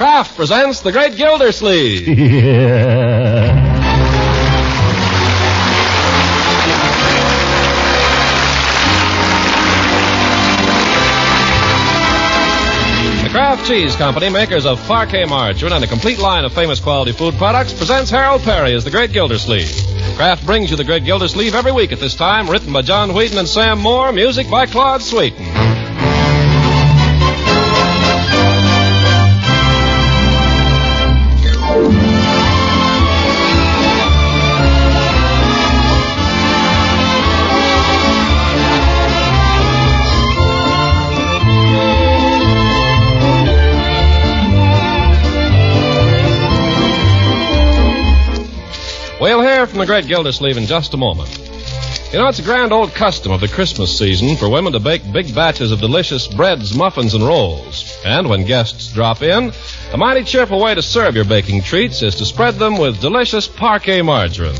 Kraft presents the Great Gildersleeve. Yeah. The Kraft Cheese Company, makers of Parquet margarine and a complete line of famous quality food products, presents Harold Peary as the Great Gildersleeve. Kraft brings you the Great Gildersleeve every week at this time, written by John Wheaton and Sam Moore, music by Claude Sweeten. We'll hear from the Great Gildersleeve in just a moment. You know, it's a grand old custom of the Christmas season for women to bake big batches of delicious breads, muffins, and rolls. And when guests drop in, a mighty cheerful way to serve your baking treats is to spread them with delicious Parquet margarine.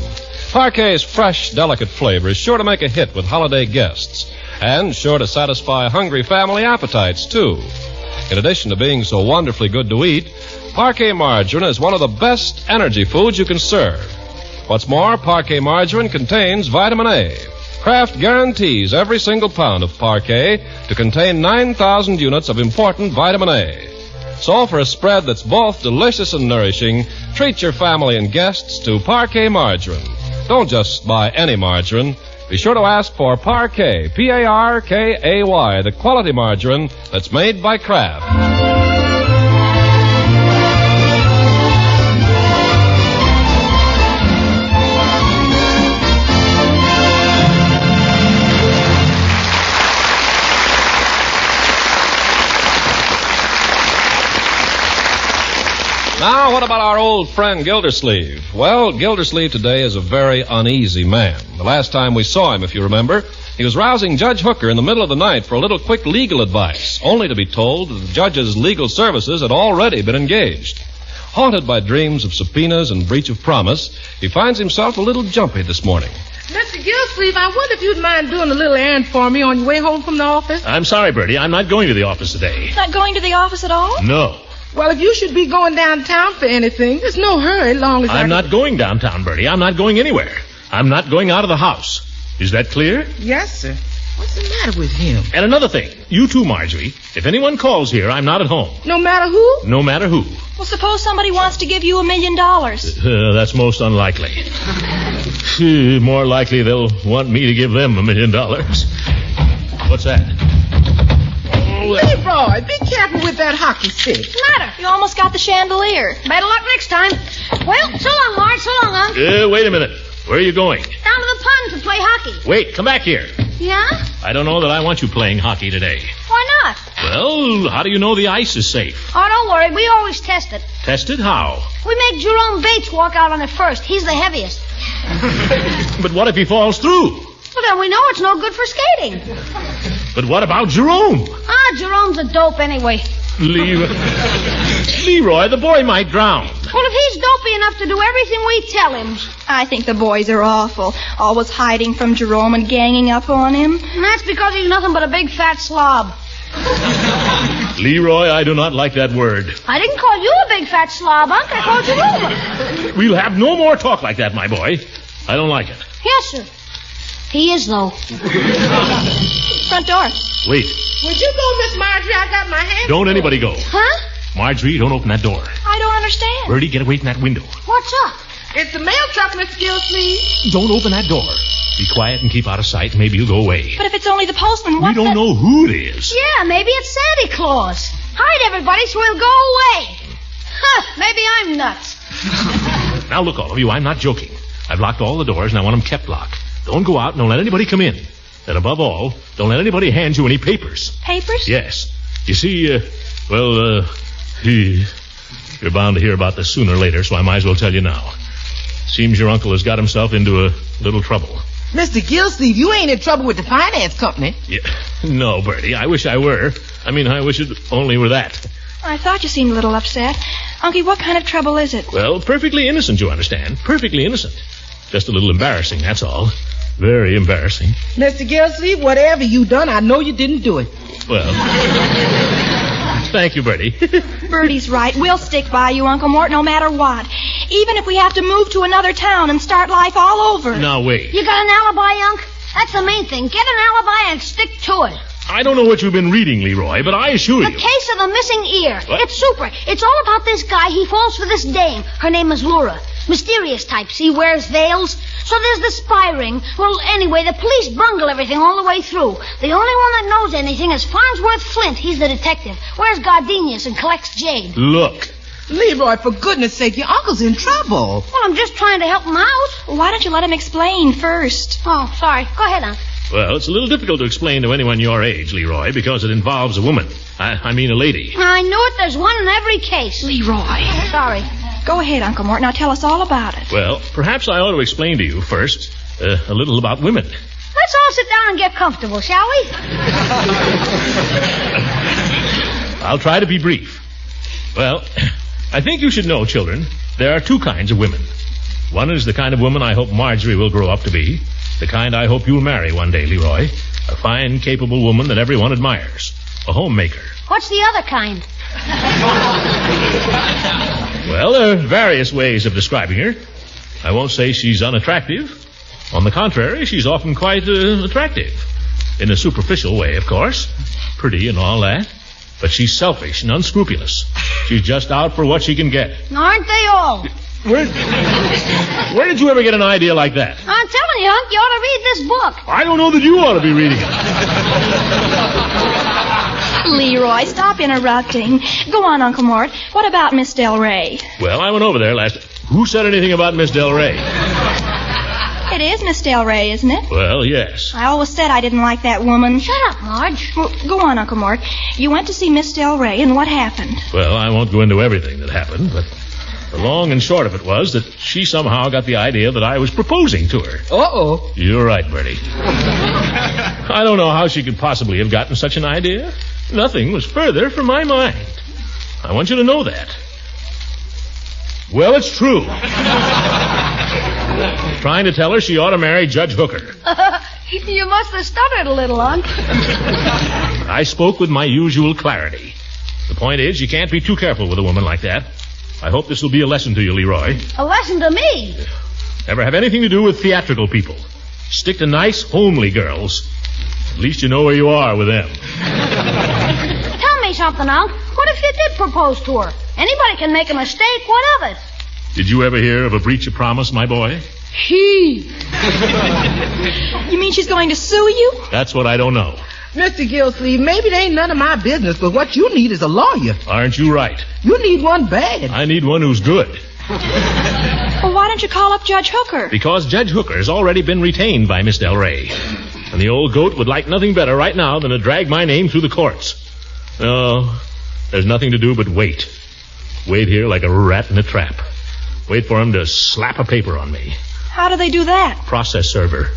Parquet's fresh, delicate flavor is sure to make a hit with holiday guests, and sure to satisfy hungry family appetites, too. In addition to being so wonderfully good to eat, Parquet margarine is one of the best energy foods you can serve. What's more, Parquet margarine contains vitamin A. Kraft guarantees every single pound of Parquet to contain 9,000 units of important vitamin A. So for a spread that's both delicious and nourishing, treat your family and guests to Parquet margarine. Don't just buy any margarine. Be sure to ask for Parquet, P-A-R-K-A-Y, the quality margarine that's made by Kraft. Now, what about our old friend Gildersleeve? Well, Gildersleeve today is a very uneasy man. The last time we saw him, if you remember, he was rousing Judge Hooker in the middle of the night for a little quick legal advice, only to be told that the judge's legal services had already been engaged. Haunted by dreams of subpoenas and breach of promise, he finds himself a little jumpy this morning. Mr. Gildersleeve, I wonder if you'd mind doing a little errand for me on your way home from the office? I'm sorry, Bertie. I'm not going to the office today. Not going to the office at all? No. Well, if you should be going downtown for anything, there's no hurry, long as I'm not going downtown, Bertie. I'm not going anywhere. I'm not going out of the house. Is that clear? Yes, sir. What's the matter with him? And another thing. You too, Marjorie. If anyone calls here, I'm not at home. No matter who? No matter who. Well, suppose somebody wants to give you $1 million. That's most unlikely. More likely they'll want me to give them $1 million. What's that? Leroy, be careful with that hockey stick. Matter? You almost got the chandelier. Better luck next time. Well, so long, Marge. So long, Unc. Wait a minute. Where are you going? Down to the pond to play hockey. Wait, come back here. Yeah? I don't know that I want you playing hockey today. Why not? Well, how do you know the ice is safe? Oh, don't worry. We always test it. Test it? How? We make Jerome Bates walk out on it first. He's the heaviest. But what if he falls through? Well, then we know it's no good for skating. But what about Jerome? Jerome's a dope anyway. Leroy, the boy might drown. Well, if he's dopey enough to do everything we tell him. I think the boys are awful. Always hiding from Jerome and ganging up on him. And that's because he's nothing but a big fat slob. Leroy, I do not like that word. I didn't call you a big fat slob, Unc. I called Jerome. We'll have no more talk like that, my boy. I don't like it. Yes, sir. He is, though. Front door. Wait. Would you go, Miss Marjorie? I got my hands Don't full. anybody go. Huh? Marjorie, don't open that door. I don't understand. Bertie, get away from that window. What's up? It's the mail truck, Mr. Gildersleeve. Don't open that door. Be quiet and keep out of sight. Maybe he'll go away. But if it's only the postman, We don't know who it is. Yeah, maybe it's Santa Claus. Hide everybody so he'll go away. Huh, maybe I'm nuts. Now, look, all of you, I'm not joking. I've locked all the doors, and I want them kept locked. Don't go out and don't let anybody come in. And above all, don't let anybody hand you any papers. Papers? Yes. You see, you're bound to hear about this sooner or later, so I might as well tell you now. Seems your uncle has got himself into a little trouble. Mr. Gildersleeve, you ain't in trouble with the finance company. Yeah. No, Bertie, I wish I were. I wish it only were that. I thought you seemed a little upset. Unky, what kind of trouble is it? Well, perfectly innocent, you understand. Perfectly innocent. Just a little embarrassing, that's all. Very embarrassing. Mr. Gildersleeve, whatever you done, I know you didn't do it. Well, Thank you, Bertie. Bertie's right. We'll stick by you, Uncle Mort, no matter what. Even if we have to move to another town and start life all over. Now, wait. You got an alibi, Unc? That's the main thing. Get an alibi and stick to it. I don't know what you've been reading, Leroy, but I assure The you... case of the missing ear. What? It's super. It's all about this guy. He falls for this dame. Her name is Laura. Mysterious type. See, wears veils. So there's the spy ring. Well, anyway, the police bungle everything all the way through. The only one that knows anything is Farnsworth Flint. He's the detective. Wears gardenias and collects jade. Look. Leroy, for goodness sake, your uncle's in trouble. Well, I'm just trying to help him out. Why don't you let him explain first? Oh, sorry. Go ahead, Unc. Well, it's a little difficult to explain to anyone your age, Leroy, because it involves a woman. I mean a lady. I knew it. There's one in every case. Leroy. Sorry. Go ahead, Uncle Mort. Now tell us all about it. Well, perhaps I ought to explain to you first a little about women. Let's all sit down and get comfortable, shall we? I'll try to be brief. Well, I think you should know, children, there are two kinds of women. One is the kind of woman I hope Marjorie will grow up to be. The kind I hope you'll marry one day, Leroy. A fine, capable woman that everyone admires. A homemaker. What's the other kind? Well, there are various ways of describing her. I won't say she's unattractive. On the contrary, she's often quite attractive. In a superficial way, of course. Pretty and all that. But she's selfish and unscrupulous. She's just out for what she can get. Aren't they all? Where did you ever get an idea like that? I'm telling you, Unc, you ought to read this book. I don't know that you ought to be reading it. Leroy, stop interrupting. Go on, Uncle Mort. What about Miss Del Rey? Well, I went over there last... Who said anything about Miss Del Rey? It is Miss Del Rey, isn't it? Well, yes. I always said I didn't like that woman. Shut up, Marge. Well, go on, Uncle Mort. You went to see Miss Del Rey, and what happened? Well, I won't go into everything that happened, but the long and short of it was that she somehow got the idea that I was proposing to her. Uh-oh. You're right, Bertie. I don't know how she could possibly have gotten such an idea. Nothing was further from my mind. I want you to know that. Well, it's true. Trying to tell her she ought to marry Judge Hooker. You must have stuttered a little, Unc. I spoke with my usual clarity. The point is, you can't be too careful with a woman like that. I hope this will be a lesson to you, Leroy. A lesson to me? Never have anything to do with theatrical people. Stick to nice, homely girls. At least you know where you are with them. Tell me something, Unc. What if you did propose to her? Anybody can make a mistake. What of it? Did you ever hear of a breach of promise, my boy? He. You mean she's going to sue you? That's what I don't know. Mr. Gildersleeve, maybe it ain't none of my business, but what you need is a lawyer. Aren't you right? You need one bad. I need one who's good. Well, why don't you call up Judge Hooker? Because Judge Hooker's already been retained by Miss Del Rey. And the old goat would like nothing better right now than to drag my name through the courts. No, there's nothing to do but wait. Wait here like a rat in a trap. Wait for him to slap a paper on me. How do they do that? Process server.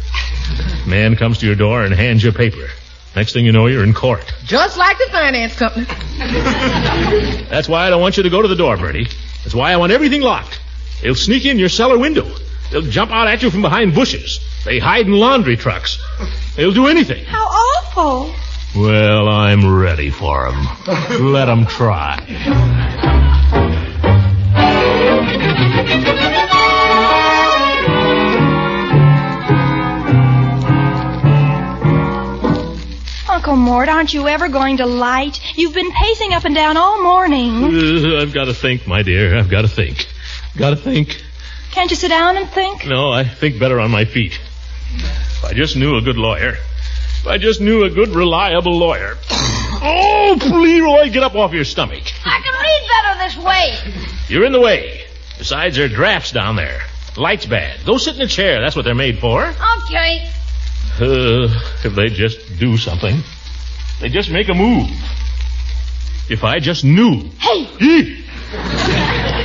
Man comes to your door and hands you a paper. Next thing you know, you're in court. Just like the finance company. That's why I don't want you to go to the door, Bertie. That's why I want everything locked. They'll sneak in your cellar window. They'll jump out at you from behind bushes. They hide in laundry trucks. They'll do anything. How awful. Well, I'm ready for 'em. Let 'em try. Uncle Mort, aren't you ever going to light? You've been pacing up and down all morning. I've got to think, my dear. I've got to think. Got to think. Can't you sit down and think? No, I think better on my feet. If I just knew a good lawyer. If I just knew a good, reliable lawyer. Oh, Leroy, get up off your stomach. I can read better this way. You're in the way. Besides, there are drafts down there. Light's bad. Go sit in a chair. That's what they're made for. Okay. If they just do something. They just make a move. If I just knew. Hey.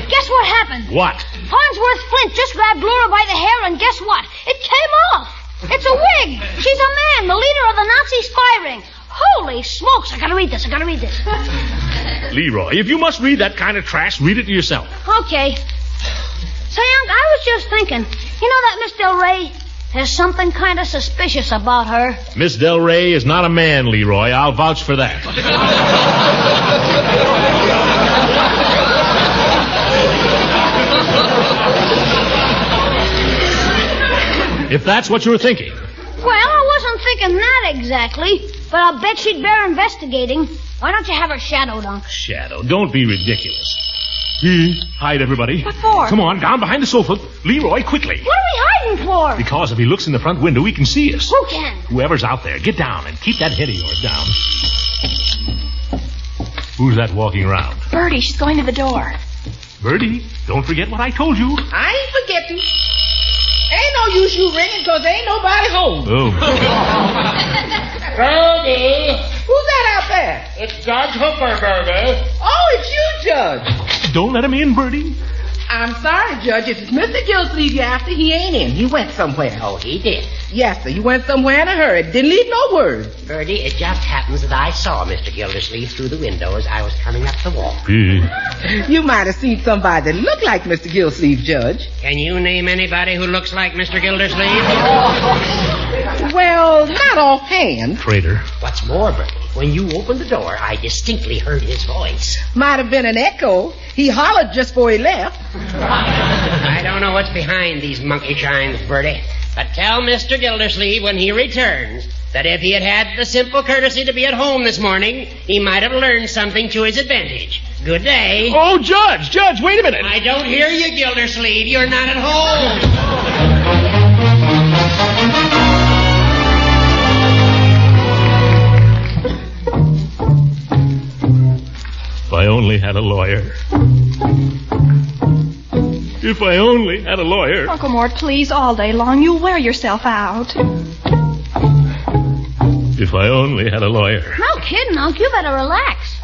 Guess what happened? What? Farnsworth Flint just grabbed Laura by the hair, and guess what? It came off. It's a wig. She's a man, the leader of the Nazi spy ring. Holy smokes, I gotta read this. Leroy, if you must read that kind of trash, read it to yourself. Okay. Say, Unc, I was just thinking, you know that Miss Del Rey? There's something kind of suspicious about her. Miss Del Rey is not a man, Leroy. I'll vouch for that. If that's what you were thinking. Well, I wasn't thinking that exactly, but I'll bet she'd bear investigating. Why don't you have her shadowed, Unc? Shadow, don't be ridiculous. Hide, everybody. What for? Come on, down behind the sofa. Leroy, quickly. What are we hiding for? Because if he looks in the front window, he can see us. Who can? Whoever's out there, get down and keep that head of yours down. Who's that walking around? Bertie, she's going to the door. Bertie, don't forget what I told you. I ain't forgetting. Ain't no use you ringing because ain't nobody home. Oh. Bertie, Who's that out there? it's Judge Hooker, Bertie. Oh, it's you, Judge. Don't let him in, Bertie. I'm sorry, Judge. If it's Mr. Gildersleeve you're after, he ain't in. He went somewhere. Oh, he did. Yes, sir. He went somewhere in a hurry. Didn't leave no word. Bertie, it just happens that I saw Mr. Gildersleeve through the window as I was coming up the walk. You might have seen somebody that looked like Mr. Gildersleeve, Judge. Can you name anybody who looks like Mr. Gildersleeve? Well, not offhand. Traitor. What's more, Bertie, when you opened the door, I distinctly heard his voice. Might have been an echo. He hollered just before he left. I don't know what's behind these monkey shines, Bertie, but tell Mr. Gildersleeve when he returns that if he had had the simple courtesy to be at home this morning, he might have learned something to his advantage. Good day. Oh, Judge, wait a minute. I don't hear you, Gildersleeve. You're not at home. If I only had a lawyer. If I only had a lawyer. Uncle Mort, please, all day long. You'll wear yourself out. If I only had a lawyer. No kidding, Unc. You better relax.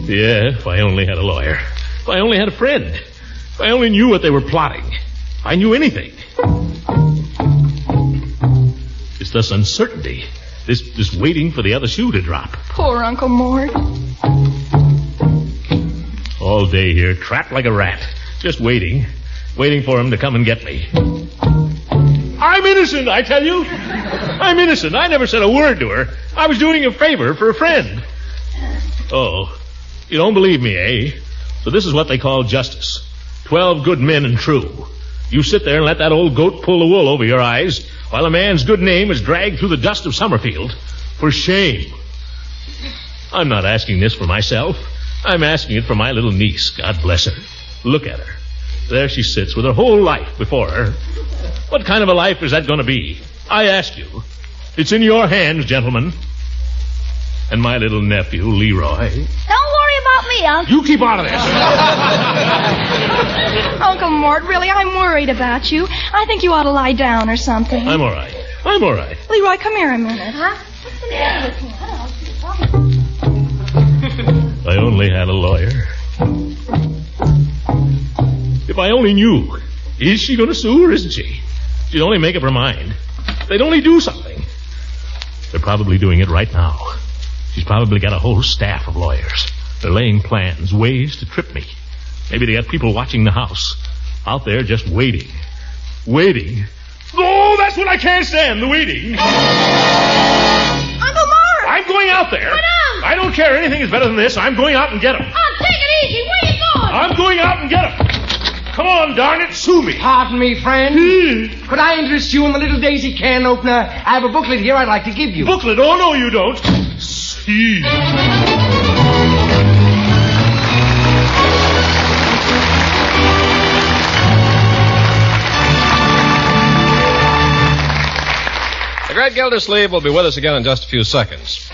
Yeah, if I only had a lawyer. If I only had a friend. If I only knew what they were plotting. If I knew anything. It's this uncertainty. This waiting for the other shoe to drop. Poor Uncle Mort. All day here, trapped like a rat. Just waiting. Waiting for him to come and get me. I'm innocent, I tell you. I'm innocent. I never said a word to her. I was doing a favor for a friend. Oh, you don't believe me, eh? So this is what they call justice. 12 good men and true. You sit there and let that old goat pull the wool over your eyes while a man's good name is dragged through the dust of Summerfield. For shame. I'm not asking this for myself. I'm asking it for my little niece. God bless her. Look at her. There she sits with her whole life before her. What kind of a life is that going to be? I ask you. It's in your hands, gentlemen. And my little nephew, Leroy. Don't worry about me, Unc. You keep out of this. Uncle Mort, really, I'm worried about you. I think you ought to lie down or something. I'm all right. I'm all right. Leroy, come here a minute. Huh? What's the matter with you? If I only had a lawyer. If I only knew. Is she going to sue or isn't she? She'd only make up her mind. They'd only do something. They're probably doing it right now. She's probably got a whole staff of lawyers. They're laying plans, ways to trip me. Maybe they got people watching the house. Out there just waiting. Waiting. Oh, that's what I can't stand, the waiting. Uncle Mort! I'm going out there. What up? I don't care. Anything is better than this. I'm going out and get them. Oh, take it easy. Where you going? I'm going out and get them. Come on, darn it, sue me. Pardon me, friend. Could I interest you in the little daisy can opener? I have a booklet here I'd like to give you. Booklet? Oh, no, you don't. See. The Great Gildersleeve will be with us again in just a few seconds.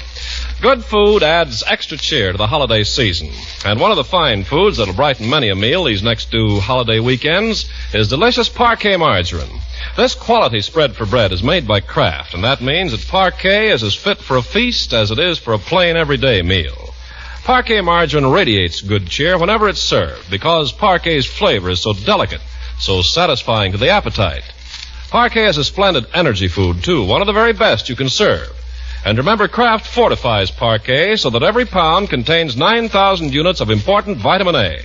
Good food adds extra cheer to the holiday season. And one of the fine foods that'll brighten many a meal these next 2 holiday weekends is delicious Parquet margarine. This quality spread for bread is made by Kraft, and that means that Parquet is as fit for a feast as it is for a plain everyday meal. Parquet margarine radiates good cheer whenever it's served because Parquet's flavor is so delicate, so satisfying to the appetite. Parquet is a splendid energy food, too, one of the very best you can serve. And remember, Kraft fortifies Parquet so that every pound contains 9,000 units of important vitamin A.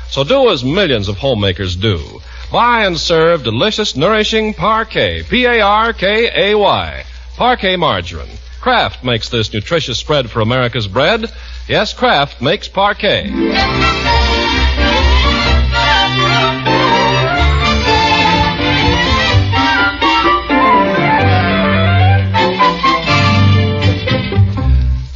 So do as millions of homemakers do. Buy and serve delicious, nourishing Parquet, P-A-R-K-A-Y, Parquet margarine. Kraft makes this nutritious spread for America's bread. Yes, Kraft makes Parquet.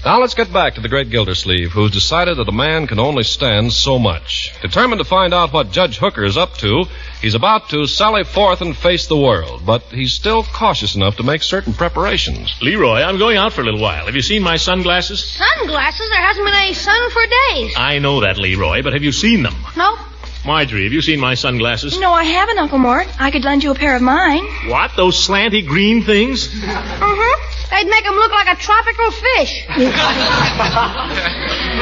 Now let's get back to the Great Gildersleeve, who's decided that a man can only stand so much. Determined to find out what Judge Hooker is up to, he's about to sally forth and face the world, but he's still cautious enough to make certain preparations. Leroy, I'm going out for a little while. Have you seen my sunglasses? Sunglasses? There hasn't been any sun for days. I know that, Leroy, but have you seen them? No. Marjorie, have you seen my sunglasses? No, I haven't, Uncle Mort. I could lend you a pair of mine. What? Those slanty green things? Mm-hmm. They'd make them look like a tropical fish.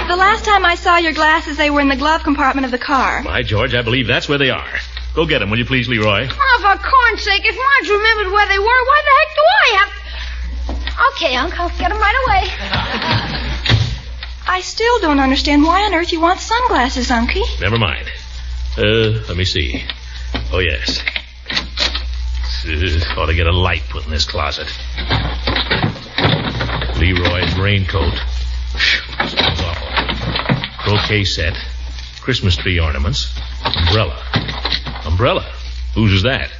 The last time I saw your glasses, they were in the glove compartment of the car. By George, I believe that's where they are. Go get them, will you please, Leroy? Oh, for corn's sake, if Marge remembered where they were, why the heck do I have... Okay, Unc, I'll get them right away. I still don't understand why on earth you want sunglasses, Unky. Never mind. Let me see. Oh, yes. Ought to get a light put in this closet. Leroy's raincoat. Smells awful. Croquet set. Christmas tree ornaments. Umbrella. Whose is that?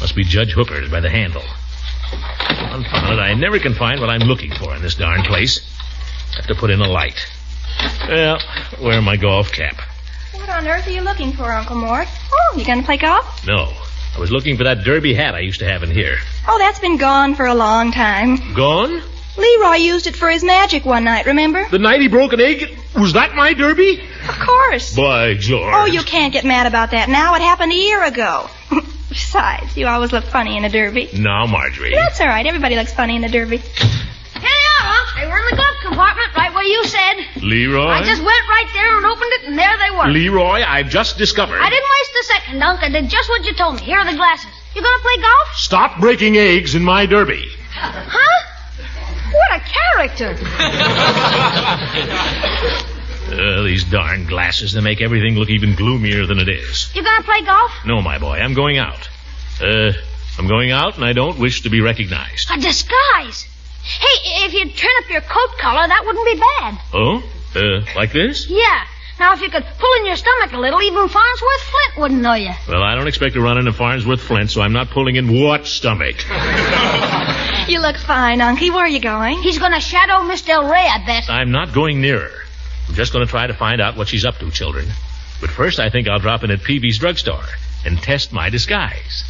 Must be Judge Hooker's by the handle. Confound it, I never can find what I'm looking for in this darn place. Have to put in a light. Well, wear my golf cap. What on earth are you looking for, Uncle Mort? Oh, you gonna play golf? No. I was looking for that derby hat I used to have in here. Oh, that's been gone for a long time. Gone? Leroy used it for his magic one night, remember? The night he broke an egg? Was that my derby? Of course. By George. Oh, you can't get mad about that now. It happened a year ago. Besides, you always look funny in a derby. Now, Marjorie. That's all right. Everybody looks funny in a derby. Here they are, Unc. They were in the glove compartment, right where you said. Leroy? I just went right there and opened it, and there they were. Leroy, I've just discovered... I didn't waste a second, Unc. I did just what you told me. Here are the glasses. You gonna play golf? Stop breaking eggs in my derby. Huh? What a character. These darn glasses, they make everything look even gloomier than it is. You gonna play golf? No, my boy, I'm going out. I'm going out, and I don't wish to be recognized. A disguise. Hey, if you'd turn up your coat collar, that wouldn't be bad. Oh? Like this? Yeah. Now, if you could pull in your stomach a little, even Farnsworth Flint wouldn't know you. Well, I don't expect to run into Farnsworth Flint, so I'm not pulling in what stomach? You look fine, Unky. Where are you going? He's gonna shadow Miss Del Rey, I bet. I'm not going near her. I'm just going to try to find out what she's up to, children. But first, I think I'll drop in at Peavy's drugstore and test my disguise.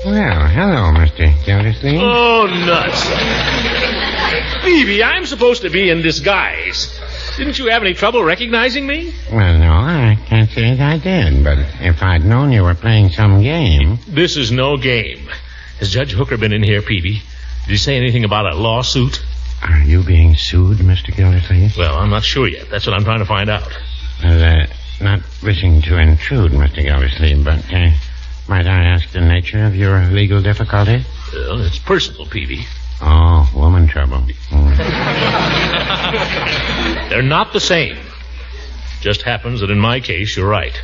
Well, hello, Mr. Gildersleeve. Oh, nuts. Peavy, I'm supposed to be in disguise. Didn't you have any trouble recognizing me? Well, no, I can't say that I did, but if I'd known you were playing some game... This is no game. Has Judge Hooker been in here, Peavy? Did he say anything about a lawsuit? Are you being sued, Mr. Gildersleeve? Well, I'm not sure yet. That's what I'm trying to find out. Well, not wishing to intrude, Mr. Gildersleeve, but might I ask the nature of your legal difficulty? Well, it's personal, Peavy. Oh, woman trouble. They're not the same. Just happens that in my case, you're right.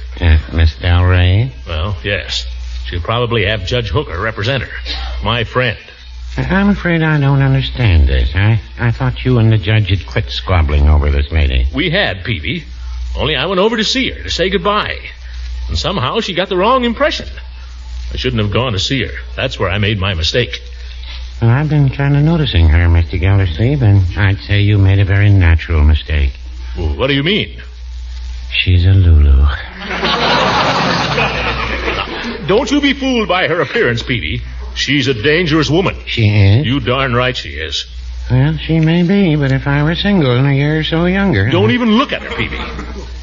Miss Del Rey? Well, yes. She'll probably have Judge Hooker represent her. My friend. I'm afraid I don't understand this. I thought you and the judge had quit squabbling over this lady. We had, Peavy. Only I went over to see her to say goodbye. And somehow she got the wrong impression. I shouldn't have gone to see her. That's where I made my mistake. Well, I've been kind of noticing her, Mr. Gildersleeve, and I'd say you made a very natural mistake. Well, what do you mean? She's a Lulu. Don't you be fooled by her appearance, Peavy. She's a dangerous woman. She is? You darn right she is. Well, she may be, but if I were single and a year or so younger... Don't even look at her, Peavy.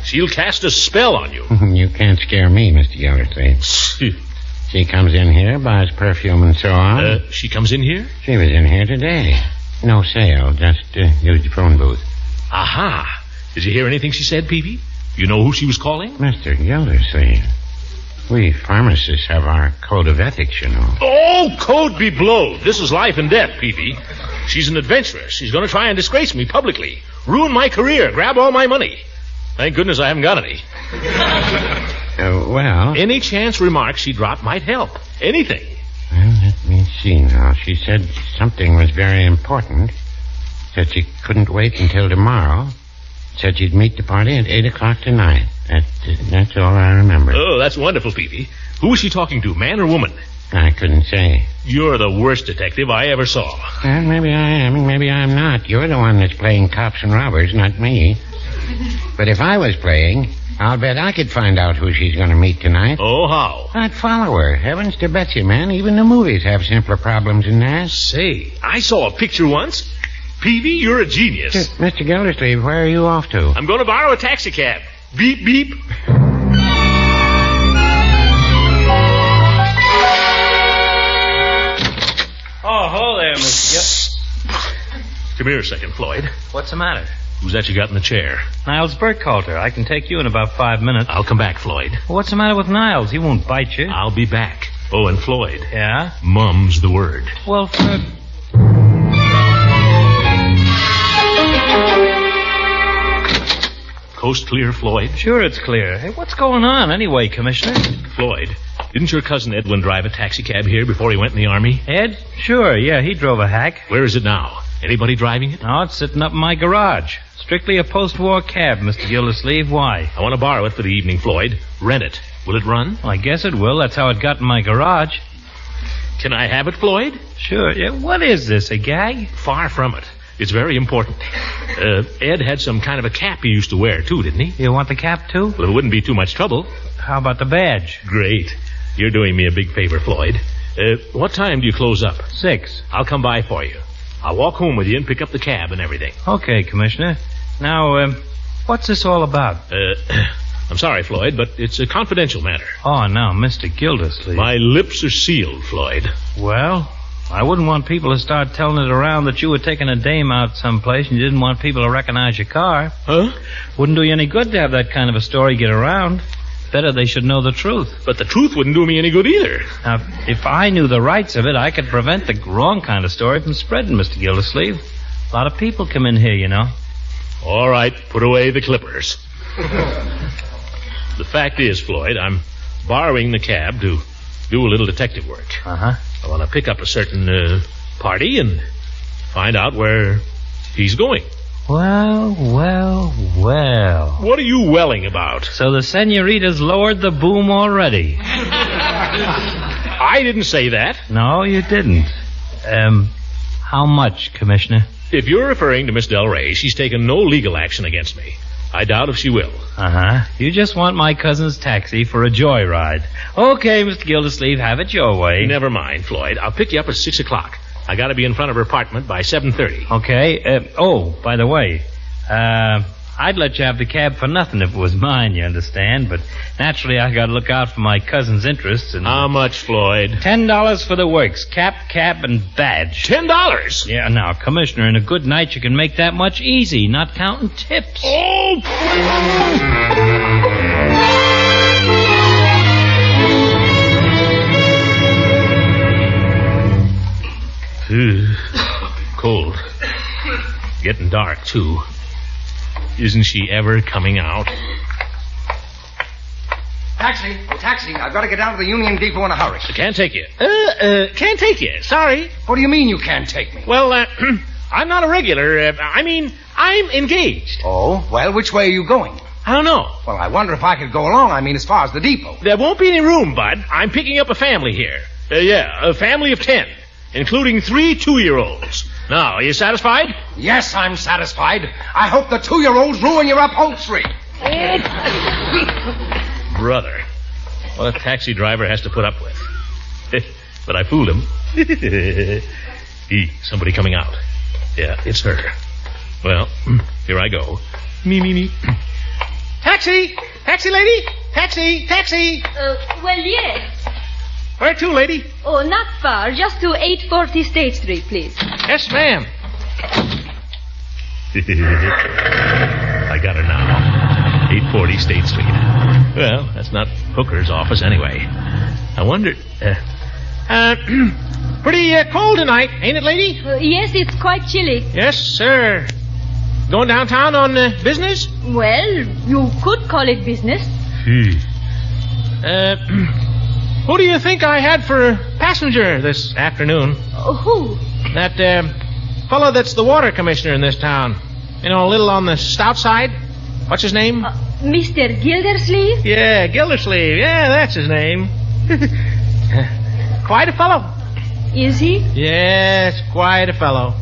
She'll cast a spell on you. You can't scare me, Mr. Gildersleeve. She comes in here, buys perfume and so on. She comes in here? She was in here today. No sale, just used the phone booth. Aha. Did you hear anything she said, Peavy? You know who she was calling? Mr. Gildersleeve. We pharmacists have our code of ethics, you know. Oh, code be blowed. This is life and death, Peavy. She's an adventuress. She's going to try and disgrace me publicly. ruin my career, grab all my money. Thank goodness I haven't got any. Well... Any chance remark she dropped might help. Anything. Well, let me see now. She said something was very important. Said she couldn't wait until tomorrow. Said she'd meet the party at 8 o'clock tonight. That's all I remember. Oh, that's wonderful, Peavy. Who was she talking to, man or woman? I couldn't say. You're the worst detective I ever saw. Well, maybe I am, and maybe I'm not. You're the one that's playing cops and robbers, not me. But if I was playing, I'll bet I could find out who she's going to meet tonight. Oh, how? I'd follow her. Heavens to Betsy, man. Even the movies have simpler problems than that. Say, I saw a picture once. Peavy, you're a genius. Mr. Gildersleeve, where are you off to? I'm going to borrow a taxicab. Beep, beep. Oh, hello there, Mr. Come here a second, Floyd. What's the matter? Who's that you got in the chair? Niles Burkhalter. I can take you in about 5 minutes. I'll come back, Floyd. Well, what's the matter with Niles? He won't bite you. I'll be back. Oh, and Floyd. Yeah? Mum's the word. Well, Fred... Coast clear, Floyd? Sure it's clear. Hey, what's going on anyway, Commissioner? Floyd, didn't your cousin Edwin drive a taxicab here before he went in the Army? Ed? Sure, yeah, he drove a hack. Where is it now? Anybody driving it? No, it's sitting up in my garage. Strictly a post-war cab, Mr. Gildersleeve. Why? I want to borrow it for the evening, Floyd. Rent it. Will it run? Well, I guess it will. That's how it got in my garage. Can I have it, Floyd? Sure. Yeah, what is this, a gag? Far from it. It's very important. Ed had some kind of a cap he used to wear, too, didn't he? You want the cap, too? Well, it wouldn't be too much trouble. How about the badge? Great. You're doing me a big favor, Floyd. What time do you close up? 6. I'll come by for you. I'll walk home with you and pick up the cab and everything. Okay, Commissioner. Now, what's this all about? I'm sorry, Floyd, but it's a confidential matter. Oh, now, Mr. Gildersleeve. My lips are sealed, Floyd. Well, I wouldn't want people to start telling it around that you were taking a dame out someplace and you didn't want people to recognize your car. Huh? Wouldn't do you any good to have that kind of a story get around. Better they should know the truth. But the truth wouldn't do me any good either. Now, if I knew the rights of it, I could prevent the wrong kind of story from spreading, Mr. Gildersleeve. A lot of people come in here, you know. All right, put away the clippers. The fact is, Floyd, I'm borrowing the cab to do a little detective work. Uh-huh. I want to pick up a certain party and find out where he's going. Well. What are you welling about? So the senorita's lowered the boom already. I didn't say that. No, you didn't. How much, Commissioner? If you're referring to Miss Del Rey, she's taken no legal action against me. I doubt if she will. Uh-huh. You just want my cousin's taxi for a joyride. Okay, Mr. Gildersleeve, have it your way. Never mind, Floyd. I'll pick you up at 6 o'clock. I got to be in front of her apartment by 7:30. Okay. By the way, I'd let you have the cab for nothing if it was mine, you understand. But naturally, I got to look out for my cousin's interests. And how much, Floyd? $10 for the works. Cap, and badge. $10? Yeah, now, Commissioner, in a good night, you can make that much easy, not counting tips. Oh! Cold. Getting dark, too. Isn't she ever coming out? Taxi. I've got to get down to the Union Depot in a hurry. I can't take you. Can't take you. Sorry. What do you mean you can't take me? Well, I'm not a regular. I'm engaged. Oh, well, which way are you going? I don't know. Well, I wonder if I could go along. As far as the depot. There won't be any room, Bud. I'm picking up a family here. A family of 10, including 3 2-year-olds. Now, are you satisfied? Yes, I'm satisfied. I hope the 2-year-olds ruin your upholstery. Brother, what a taxi driver has to put up with. But I fooled him. Somebody coming out. Yeah, it's her. Well, here I go. Me. Taxi! Taxi, lady! Taxi! Well, yes. Where to, lady? Oh, not far. Just to 840 State Street, please. Yes, ma'am. I got her now. 840 State Street. Well, that's not Hooker's office anyway. I wonder... pretty cold tonight, ain't it, lady? Yes, it's quite chilly. Yes, sir. Going downtown on business? Well, you could call it business. Who do you think I had for passenger this afternoon? Who? That fellow that's the water commissioner in this town. You know, a little on the stout side. What's his name? Mr. Gildersleeve? Yeah, Gildersleeve. Yeah, that's his name. Quite a fellow. Is he? Yes, quite a fellow.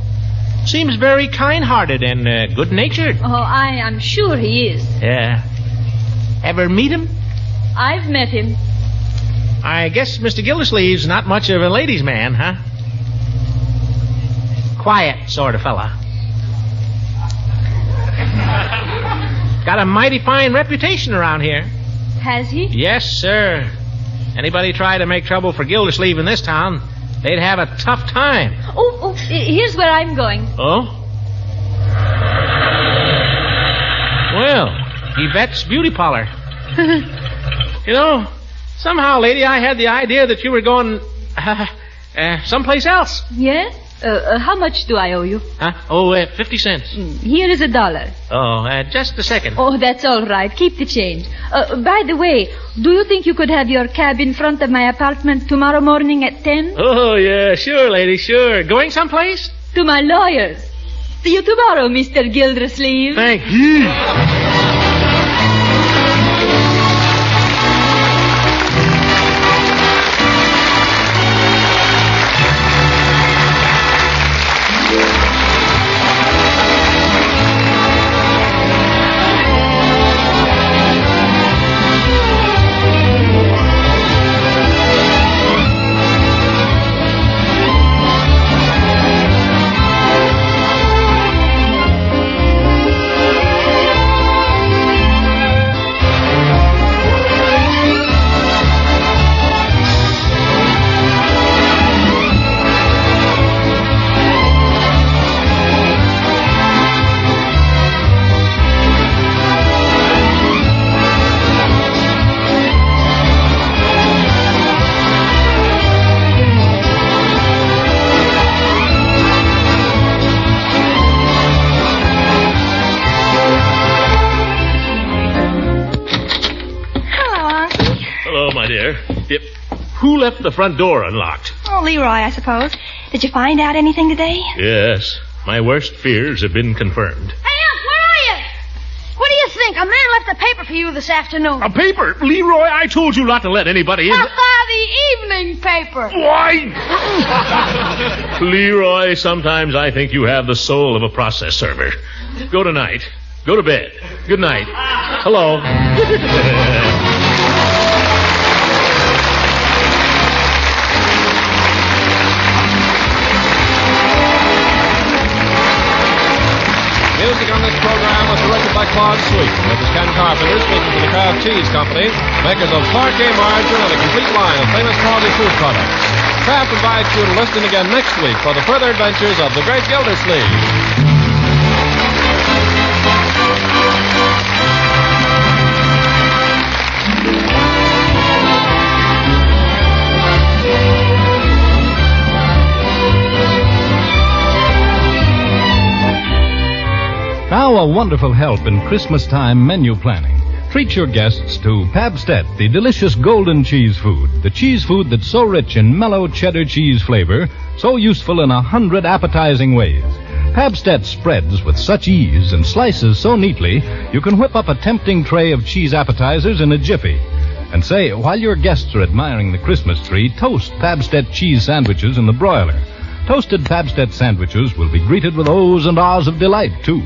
Seems very kind-hearted and good-natured. Oh, I am sure he is. Yeah. Ever meet him? I've met him. I guess Mr. Gildersleeve's not much of a ladies' man, huh? Quiet sort of fella. Got a mighty fine reputation around here. Has he? Yes, sir. Anybody try to make trouble for Gildersleeve in this town, they'd have a tough time. Oh, here's where I'm going. Oh? Well, Yvette's beauty parlor. You know, somehow, lady, I had the idea that you were going someplace else. Yes? How much do I owe you? Huh? Oh, 50 cents. Here is $1. Oh, just a second. Oh, that's all right. Keep the change. By the way, do you think you could have your cab in front of my apartment tomorrow morning at 10? Oh, yeah, sure, lady, sure. Going someplace? To my lawyer's. See you tomorrow, Mr. Gildersleeve. Thank you. Who left the front door unlocked? Oh, Leroy, I suppose. Did you find out anything today? Yes. My worst fears have been confirmed. Hey, Unc, where are you? What do you think? A man left a paper for you this afternoon. A paper? Leroy, I told you not to let anybody in. The evening paper. Why? Leroy, sometimes I think you have the soul of a process server. Go tonight. Go to bed. Good night. Hello. Music on this program was directed by Claude Sweet. This is Ken Carpenter speaking for the Kraft Cheese Company, makers of Clark A. margarine and a complete line of famous quality food products. Kraft invites you to listen again next week for the further adventures of the Great Gildersleeve. Now a wonderful help in Christmas-time menu planning. Treat your guests to Pabstet, the delicious golden cheese food. The cheese food that's so rich in mellow cheddar cheese flavor, so useful in 100 appetizing ways. Pabstet spreads with such ease and slices so neatly, you can whip up a tempting tray of cheese appetizers in a jiffy. And say, while your guests are admiring the Christmas tree, toast Pabstet cheese sandwiches in the broiler. Toasted Pabstet sandwiches will be greeted with ohs and ahs of delight, too.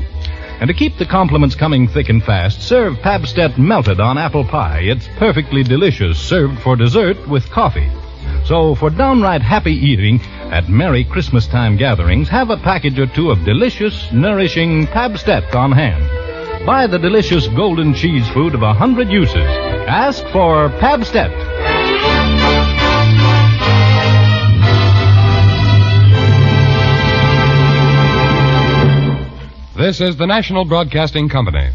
And to keep the compliments coming thick and fast, serve Pabstet melted on apple pie. It's perfectly delicious, served for dessert with coffee. So for downright happy eating at merry Christmas-time gatherings, have a package or two of delicious, nourishing Pabstet on hand. Buy the delicious golden cheese food of 100 uses. Ask for Pabstet. This is the National Broadcasting Company.